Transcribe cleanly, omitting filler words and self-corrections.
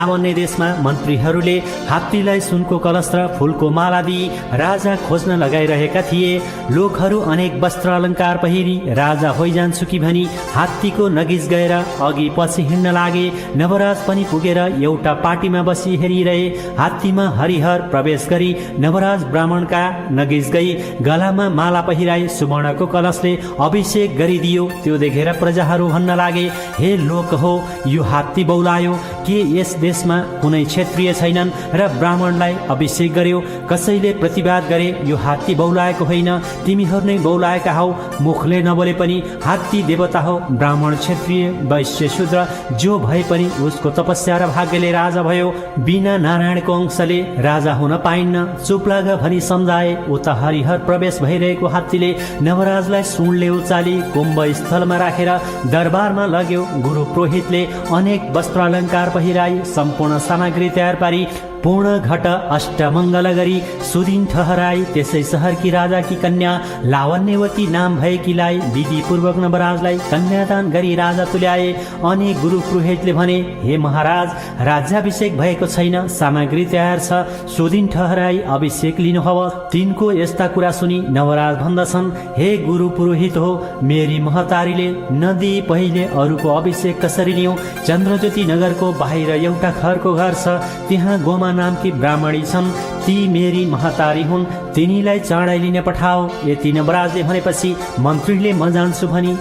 सामान्य देशमा मन्त्रीहरूले हात्तीलाई सुनको कलश र फूलको माला दिई राजा खोज्न लगाइरहेका थिए। लोकहरू अनेक वस्त्र अलङ्कार पहिरी राजा होइजान्छु कि भनी हात्तीको नगिज गएर अघि पछि हिँड्न लागे। नवराज पनि पुगेर एउटा पाटीमा बसी हेरिरहे। हात्तीमा हरिहर प्रवेश गरी नवराज ब्राह्मणका नगिज गई गलामा माला पहिराई सुवर्णको कलशले अभिषेक गरिदियो। त्यो देखेर प्रजाहरू भन्न लागे, हे लोक हो, यो हात्ती बौलायो के? यस देशमा कुनै क्षेत्रीय छैनन् र ब्राह्मणलाई अभिषेक गर्यो। कसैले प्रतिवाद गरे, यो हात्ती बौलाएको होइन, तिमीहरू नै बौलाएका हौ। मुखले नबोले पनि हात्ती देवता हो। ब्राह्मण, क्षत्रिय, वैश्य, शूद्र जो भए पनि उसको तपस्या र भाग्यले राजा भयो। बिना नारायणको अंशले राजा हुन पाइन्न। चुप लाग भनी सम्झाए। उता हरिहर प्रवेश भइरहेको हात्तीले नवराजलाई सुनले उचाली कुम्भ स्थलमा राखेर दरबारमा लग्यो। गुरु पुरोहितले अनेक वस्त्र अलङ्कार पहिराई सम्पूर्ण सामग्री तयार पारी पूर्ण घट अष्टमङ्गल गरी सुदिन ठहराई। त्यसै शहरकी राजाकी कन्या लावण्यवती नाम भएकीलाई विधिपूर्वक नवराजलाई कन्यादान गरी राजा तुल्याए। अनि गुरु पुरोहितले भने, हे महाराज, राज्याभिषेक भएको छैन, सामग्री तयार छ, सुदिन ठहराई अभिषेक लिनुभयो। तिनको यस्ता कुरा सुनि नवराज भन्दछन्, हे गुरु पुरोहित हो, मेरी महतारीले नदिई पहिले अरूको अभिषेक कसरी लिउँ? चन्द्रज्योति नगरको बाहिर एउटा खरको घर छ, त्यहाँ गोमा नामकी ब्राह्मणी छन्, ती मेरी महतारी हुन्, तिनीलाई चाँडै लिन पठाओ। यति नवराजले भनेपछि मन्त्रीले म जान्छु भनी